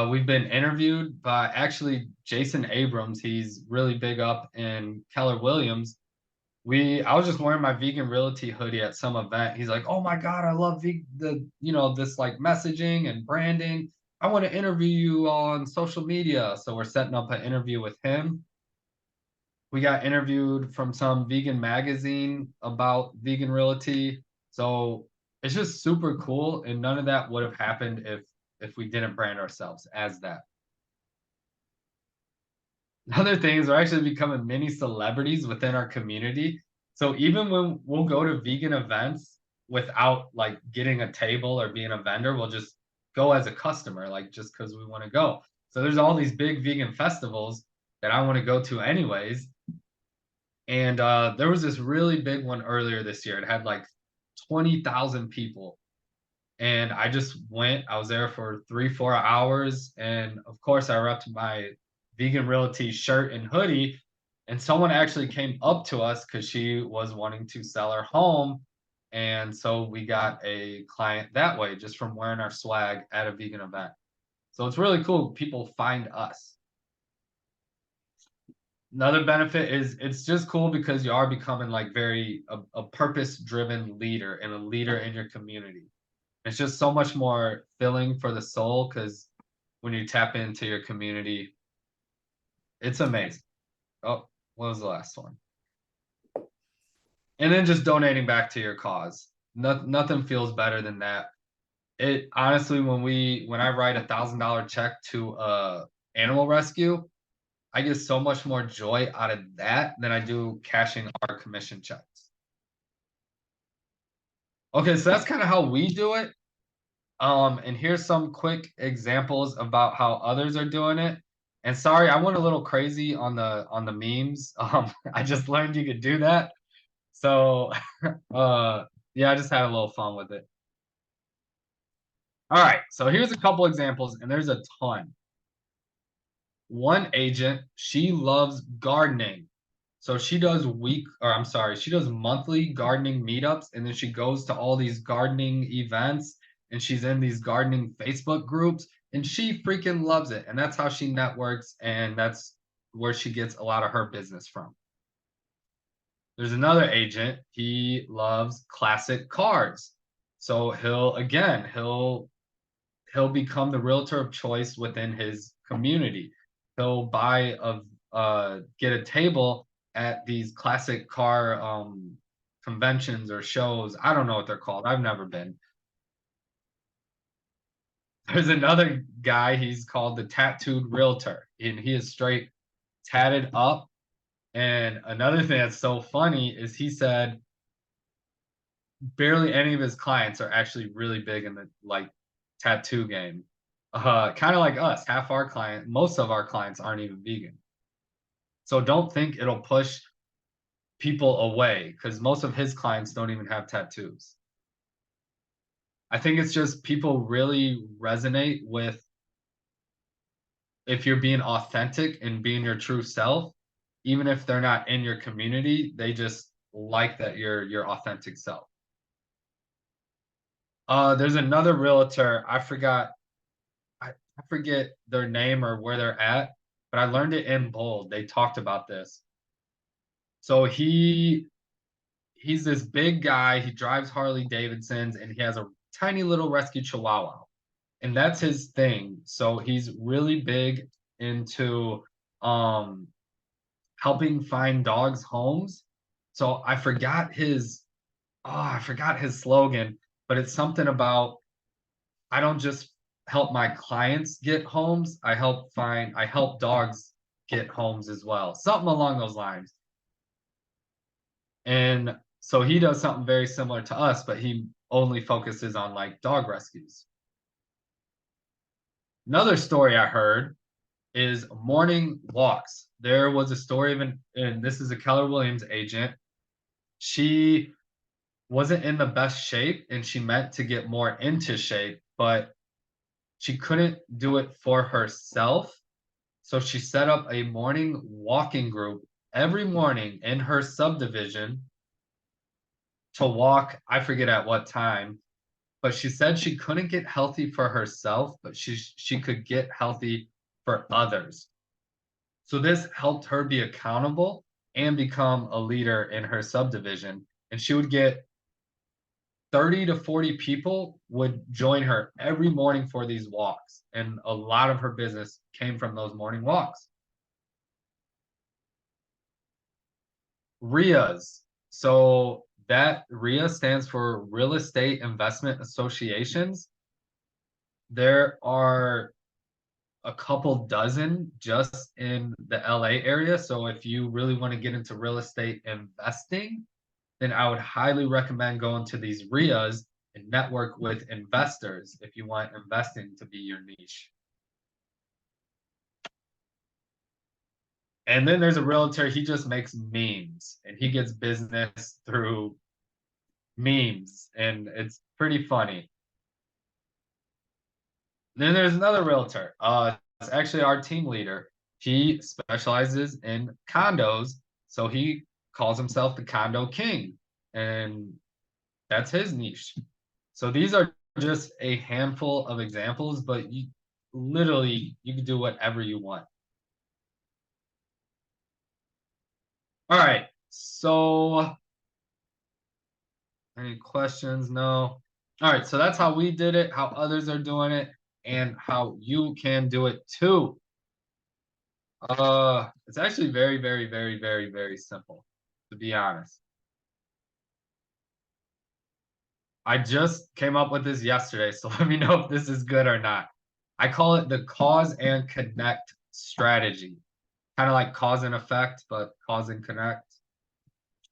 We've been interviewed by actually Jason Abrams. He's really big up in Keller Williams. I was just wearing my vegan realty hoodie at some event. He's like, "Oh my God, I love this like messaging and branding. I want to interview you on social media." So we're setting up an interview with him. We got interviewed from some vegan magazine about vegan realty. So it's just super cool. And none of that would have happened if we didn't brand ourselves as that. Another thing is we're actually becoming mini celebrities within our community. So even when we'll go to vegan events without like getting a table or being a vendor, we'll just go as a customer, like just because we want to go. So there's all these big vegan festivals that I want to go to anyways. And there was this really big one earlier this year. It had like 20,000 people. And I just went, I was there for 3-4 hours. And of course, I repped my vegan realty shirt and hoodie. And someone actually came up to us because she was wanting to sell her home. And so we got a client that way just from wearing our swag at a vegan event. So it's really cool. People find us. Another benefit is it's just cool because you are becoming like a purpose-driven leader and a leader in your community. It's just so much more filling for the soul because when you tap into your community, it's amazing. Oh, what was the last one? And then just donating back to your cause. Nothing feels better than that. It honestly, when I write $1,000 check to animal rescue, I get so much more joy out of that than I do cashing our commission checks. Okay, so that's kind of how we do it. And here's some quick examples about how others are doing it. And sorry, I went a little crazy on the memes. I just learned you could do that. So yeah, I just had a little fun with it. All right, so here's a couple examples, and there's a ton. One agent, she loves gardening. So she does she does monthly gardening meetups, and then she goes to all these gardening events, and she's in these gardening Facebook groups, and she freaking loves it. And that's how she networks, and that's where she gets a lot of her business from. There's another agent, he loves classic cars. So he'll become the realtor of choice within his community. He'll get a table at these classic car conventions or shows. I don't know what they're called. I've never been. There's another guy, he's called the Tattooed Realtor, and he is straight tatted up. And another thing that's so funny is he said barely any of his clients are actually really big in the like tattoo game. Kind of like us, most of our clients aren't even vegan. So don't think it'll push people away because most of his clients don't even have tattoos. I think it's just people really resonate with if you're being authentic and being your true self, even if they're not in your community, they just like that you're your authentic self. There's another realtor, I forget their name or where they're at, but I learned it in Bold. They talked about this. So he's this big guy. He drives Harley Davidsons and he has a tiny little rescue Chihuahua. And that's his thing. So he's really big into helping find dogs homes. So I forgot his slogan, but it's something about I don't just help my clients get homes, I help dogs get homes as well. Something along those lines. And so he does something very similar to us, but he only focuses on like dog rescues. Another story I heard is morning walks. There was a story of and this is a Keller Williams agent. She wasn't in the best shape and she meant to get more into shape, but she couldn't do it for herself. So she set up a morning walking group every morning in her subdivision to walk. I forget at what time, but she said she couldn't get healthy for herself, but she could get healthy for others. So this helped her be accountable and become a leader in her subdivision. And she would get 30 to 40 people would join her every morning for these walks. And a lot of her business came from those morning walks. RIAs. So that RIA stands for Real Estate Investment Associations. There are a couple dozen just in the LA area. So if you really want to get into real estate investing, then I would highly recommend going to these RIAs and network with investors if you want investing to be your niche. And then there's a realtor, he just makes memes and he gets business through memes and it's pretty funny. Then there's another realtor. It's actually our team leader. He specializes in condos, so he calls himself the Condo King, and that's his niche. So these are just a handful of examples, but you can do whatever you want. All right, so any questions? No. All right, so that's how we did it, how others are doing it, and how you can do it too. It's actually very, very, very, very, very simple, to be honest. I just came up with this yesterday, so let me know if this is good or not. I call it the cause and connect strategy. Kind of like cause and effect, but cause and connect.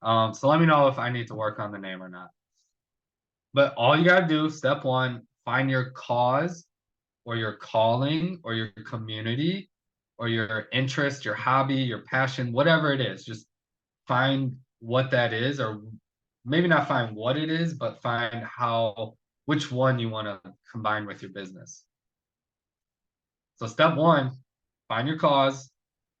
So let me know if I need to work on the name or not. But all you gotta do, step one, find your cause or your calling or your community or your interest, your hobby, your passion, whatever it is. Just find what that is, or maybe not find what it is, but find which one you want to combine with your business. So step one, find your cause.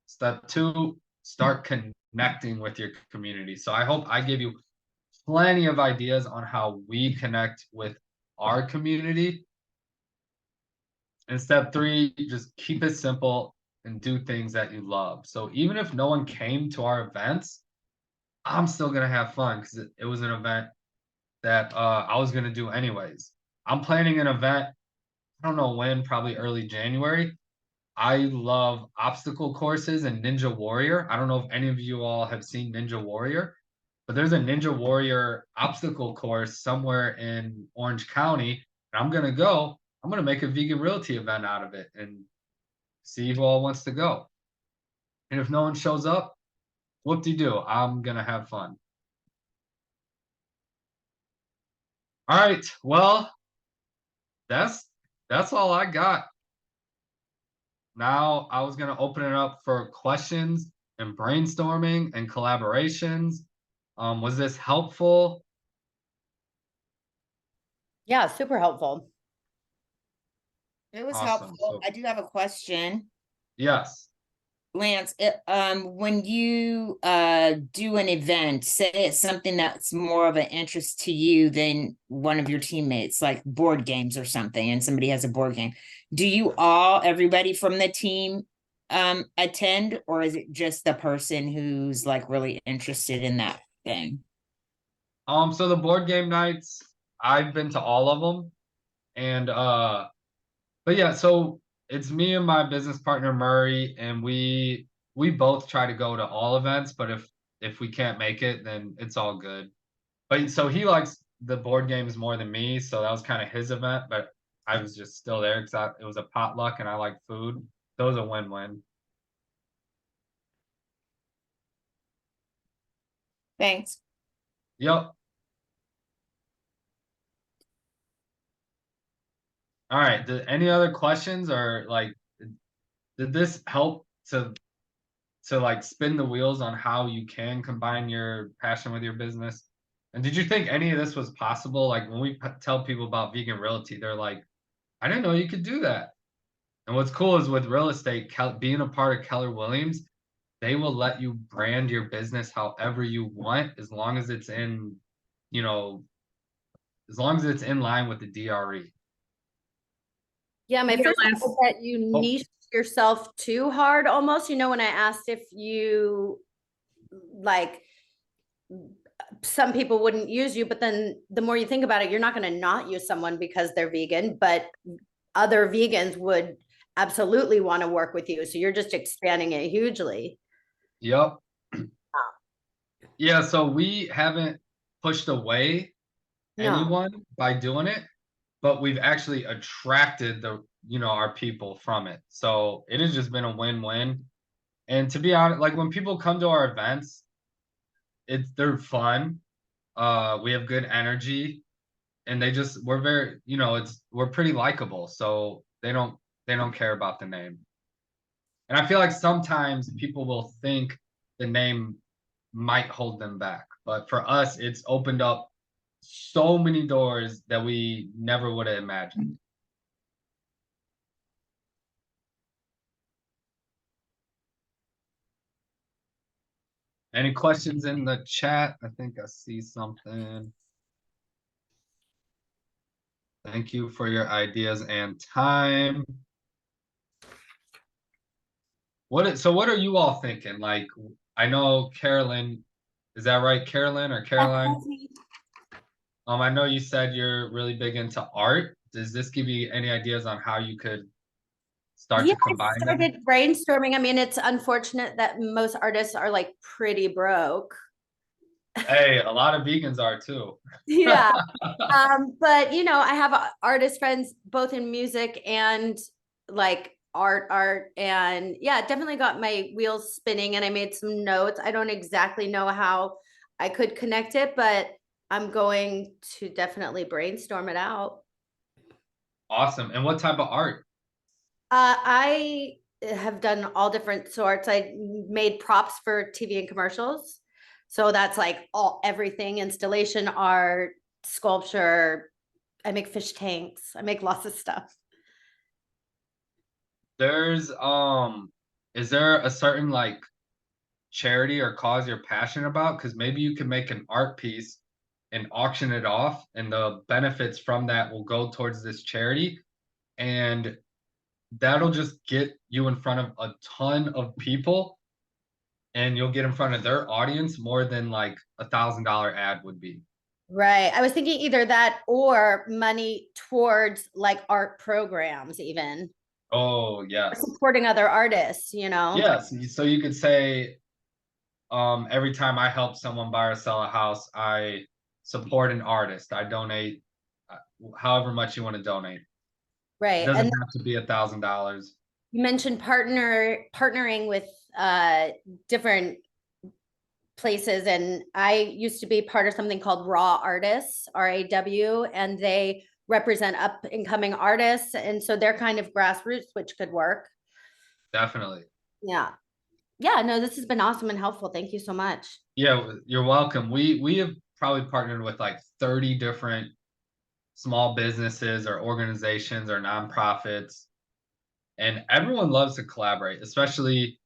Step two, start connecting with your community. So I hope I give you plenty of ideas on how we connect with our community. And step three, just keep it simple and do things that you love. So even if no one came to our events, I'm still gonna have fun because it was an event that I was gonna do anyways. I'm planning an event, I don't know when, probably early January. I love obstacle courses and Ninja Warrior. I don't know if any of you all have seen Ninja Warrior, but there's a Ninja Warrior obstacle course somewhere in Orange County. And I'm gonna go. I'm gonna make a vegan realty event out of it and see who all wants to go. And if no one shows up, whoop-de-doo, I'm gonna have fun. All right, well, that's all I got. Now I was gonna open it up for questions and brainstorming and collaborations. Was this helpful? Yeah, super helpful. It was Awesome. helpful. So- I do have a question. Yes. Lance, when you do an event, say it's something that's more of an interest to you than one of your teammates, like board games or something, and somebody has a board game. Do you everybody from the team, attend, or is it just the person who's like really interested in that thing? So the board game nights, I've been to all of them. And but yeah, so it's me and my business partner Murray, and we both try to go to all events, but if we can't make it, then it's all good. But so he likes the board games more than me, so that was kind of his event, but I was just still there because it was a potluck and I like food. So it was a win-win. Thanks. Yep. All right. Any other questions, or like, did this help to like spin the wheels on how you can combine your passion with your business? And did you think any of this was possible? Like when we tell people about vegan realty, they're like, I didn't know you could do that. And what's cool is with real estate, being a part of Keller Williams, they will let you brand your business however you want, as long as it's in, you know, as long as it's in line with the DRE. Yeah, my Yeah, first thought last- was that you niche yourself too hard almost, when I asked if you like some people wouldn't use you, but then the more you think about it, you're not going to not use someone because they're vegan, but other vegans would absolutely want to work with you. So you're just expanding it hugely. Yep. Yeah, so we haven't pushed away No. anyone by doing it, but we've actually attracted our people from it. So it has just been a win-win. And to be honest, like when people come to our events, they're fun. We have good energy, and we're very, we're pretty likable. So they don't care about the name. And I feel like sometimes people will think the name might hold them back, but for us, it's opened up so many doors that we never would have imagined. Any questions in the chat? I think I see something. Thank you for your ideas and time. So what are you all thinking? Like, I know Carolyn, is that right? Carolyn or Caroline? I know you said you're really big into art. Does this give you any ideas on how you could start to combine I them? started brainstorming. I mean, it's unfortunate that most artists are like pretty broke. Hey, a lot of vegans are too. Yeah. But I have artist friends both in music and like art, and yeah, it definitely got my wheels spinning, and I made some notes. I don't exactly know how I could connect it, but I'm going to definitely brainstorm it out. Awesome. And what type of art? I have done all different sorts. I made props for TV and commercials. So that's like everything: installation art, sculpture. I make fish tanks. I make lots of stuff. Is there a certain like charity or cause you're passionate about? Because maybe you can make an art piece and auction it off, and the benefits from that will go towards this charity, and that'll just get you in front of a ton of people, and you'll get in front of their audience more than like $1,000 ad would be. Right. I was thinking either that or money towards like art programs, even Oh, yes. supporting other artists, Yes. So you could say, every time I help someone buy or sell a house, I support an artist. I donate however much you want to donate. Right. It doesn't And have to be $1,000. you mentioned partnering with different places, and I used to be part of something called Raw Artists, RAW, and they represent up and coming artists, and so they're kind of grassroots, which could work. Definitely. Yeah, no, this has been awesome and helpful. Thank you so much. Yeah, you're welcome. We have probably partnered with like 30 different small businesses or organizations or nonprofits, and everyone loves to collaborate, especially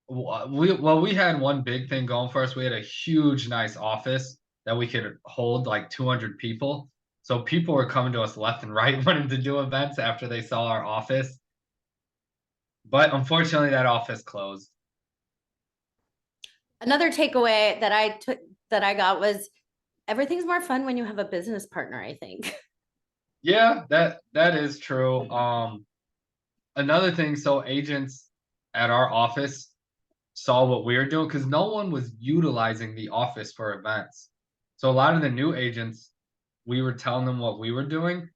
we had one big thing going for us. We had a huge, nice office that we could hold like 200 people. So people were coming to us left and right wanting to do events after they saw our office. But unfortunately, that office closed. Another takeaway that I got was everything's more fun when you have a business partner, I think. Yeah, that is true. Another thing, so agents at our office saw what we were doing because no one was utilizing the office for events. So a lot of the new agents, we were telling them what we were doing,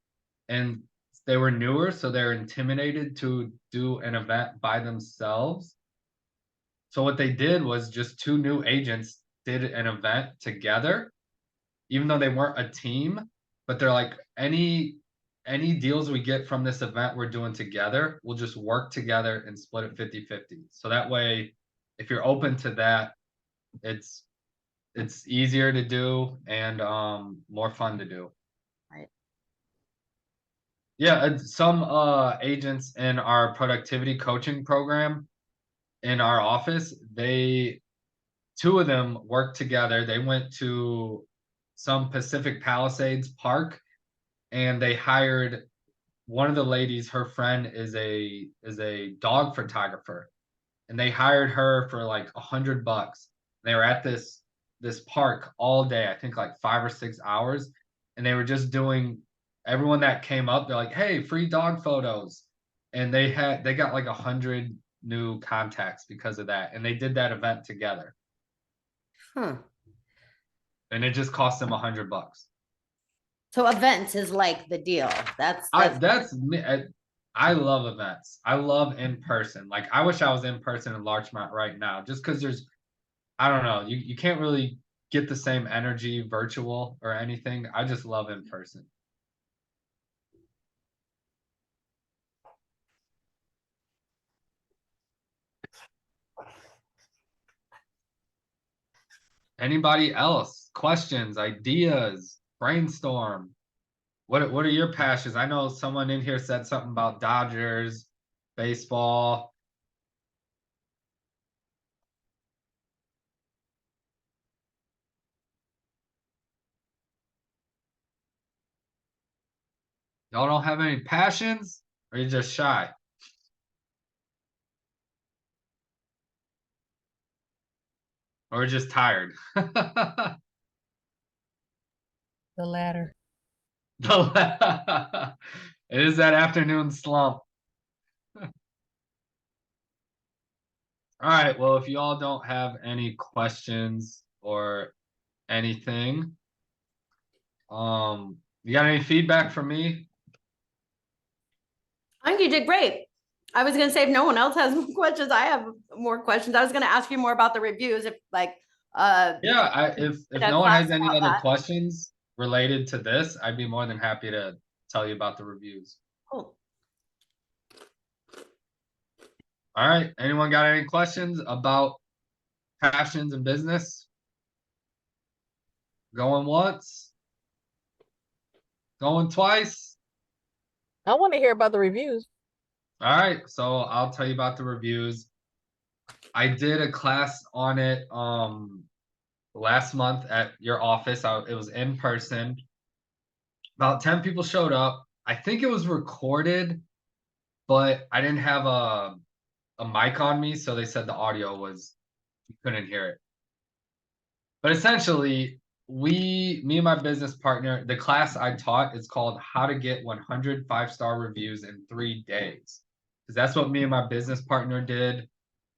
and they were newer, so they're intimidated to do an event by themselves. So what they did was just two new agents did an event together, even though they weren't a team, but they're like, any deals we get from this event we're doing together, we'll just work together and split it 50-50. So that way, if you're open to that, it's easier to do and more fun to do. Right. Yeah, some agents in our productivity coaching program in our office, two of them worked together. They went to some Pacific Palisades park and they hired one of the ladies, her friend is a dog photographer, and they hired her for like $100. They were at this park all day, I think like 5 or 6 hours, and they were just doing everyone that came up, they're like, hey, free dog photos. And they got like 100 new contacts because of that. And they did that event together. Huh. And it just cost them $100. So events is like the deal. That's That's me. I love events. I love in person. Like I wish I was in person in Larchmont right now, just because there's, I don't know, you can't really get the same energy virtual or anything. I just love in person. Anybody else? Questions, ideas, brainstorm. What are your passions? I know someone in here said something about Dodgers, baseball. Y'all don't have any passions, or you just shy? Or just tired? The latter. It is that afternoon slump. All right, well, if y'all don't have any questions or anything, you got any feedback from me? I think you did great. I was gonna say if no one else has more questions, I have more questions. I was gonna ask you more about the reviews if like Yeah, if that no one has class any about other that. questions related to this, I'd be more than happy to tell you about the reviews. Cool. All right, anyone got any questions about passions and business? Going once? Going twice? I want to hear about the reviews. All right, so I'll tell you about the reviews. I did a class on it last month at your office. It was in person. About 10 people showed up. I think it was recorded, but I didn't have a mic on me, so they said the audio was, you couldn't hear it. But essentially, me and my business partner, the class I taught is called How to Get 100 5-Star Reviews in 3 Days. Because that's what me and my business partner did.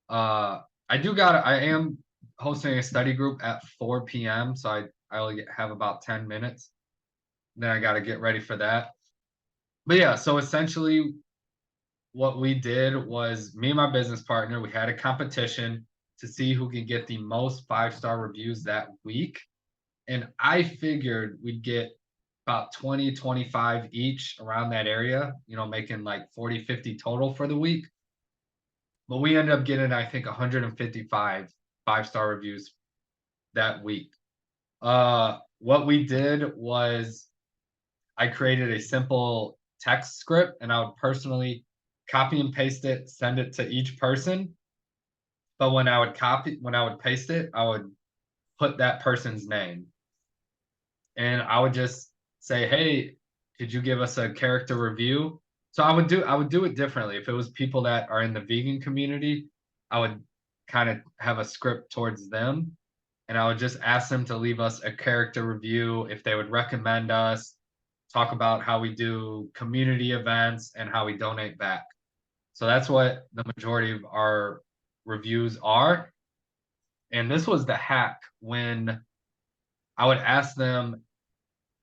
I am hosting a study group at 4 p.m. So I only have about 10 minutes. Then I got to get ready for that. But yeah, so essentially what we did was me and my business partner, we had a competition to see who could get the most 5-star reviews that week. And I figured we'd get about 20, 25 each around that area, making like 40, 50 total for the week. But we ended up getting, I think, 155 5-star reviews that week. What we did was I created a simple text script and I would personally copy and paste it, send it to each person. But when I would paste it, I would put that person's name. And I would just say, hey, could you give us a character review? So I would do it differently. If it was people that are in the vegan community, I would kind of have a script towards them. And I would just ask them to leave us a character review, if they would recommend us, talk about how we do community events and how we donate back. So that's what the majority of our reviews are. And this was the hack when I would ask them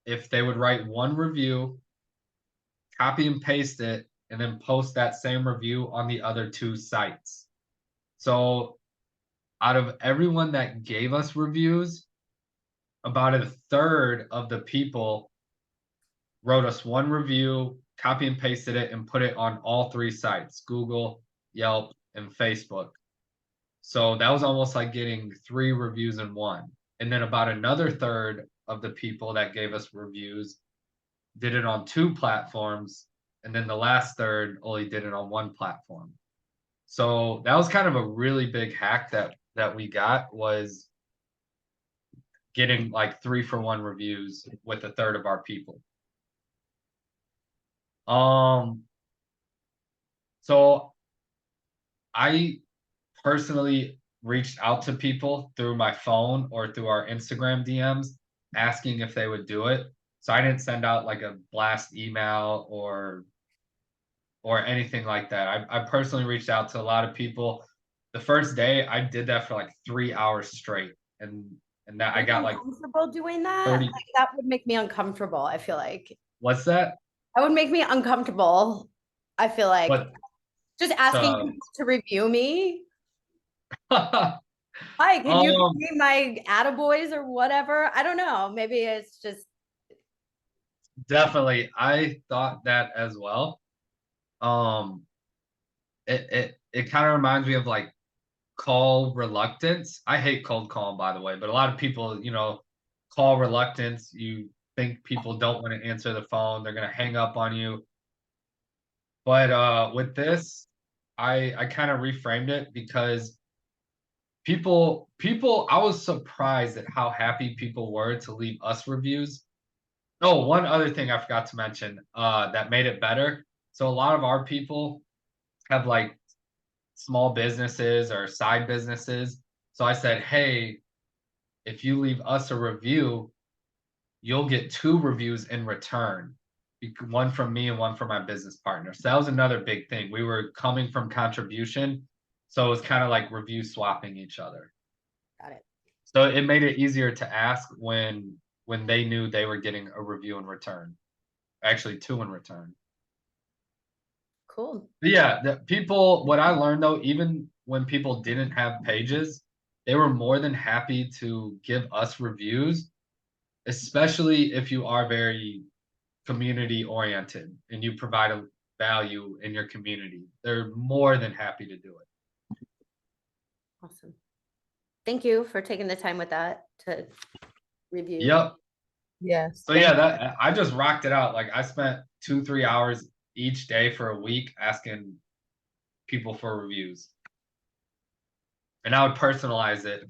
if they would write one review, copy and paste it, and then post that same review on the other two sites. So out of everyone that gave us reviews, about a third of the people wrote us one review, copy and pasted it, and put it on all three sites, Google, Yelp, and Facebook. So that was almost like getting 3 reviews in one. And then about another third of the people that gave us reviews did it on 2 platforms. And then the last third only did it on 1 platform. So that was kind of a really big hack that we got, was getting like 3-for-1 reviews with a third of our people. So I personally reached out to people through my phone or through our Instagram DMs asking if they would do it. So I didn't send out like a blast email or anything like that. I personally reached out to a lot of people. The first day I did that for like 3 hours straight, and that I got like comfortable doing that. 30 Like, that would make me uncomfortable. I feel like What's that? that would make me uncomfortable. I feel like But just asking so- people to review me. Hi, can you be my attaboys or whatever? I don't know. Maybe it's just Definitely, I thought that as well. It kind of reminds me of like call reluctance. I hate cold calling, by the way, but a lot of people, call reluctance. You think people don't want to answer the phone, they're gonna hang up on you. But with this, I kind of reframed it, because people I was surprised at how happy people were to leave us reviews. Oh, one other thing I forgot to mention that made it better. So a lot of our people have like small businesses or side businesses. So I said, hey, if you leave us a review, you'll get 2 reviews in return. One from me and one from my business partner. So that was another big thing. We were coming from contribution. So it was kind of like review swapping each other. got it. So it made it easier to ask when they knew they were getting a review in return. Actually, 2 in return. Cool. But yeah, what I learned though, even when people didn't have pages, they were more than happy to give us reviews, especially if you are very community oriented and you provide a value in your community. They're more than happy to do it. Awesome. Thank you for taking the time with that to review. Yep. Yes. So yeah, that I just rocked it out. Like I spent 2-3 hours each day for a week asking people for reviews. And I would personalize it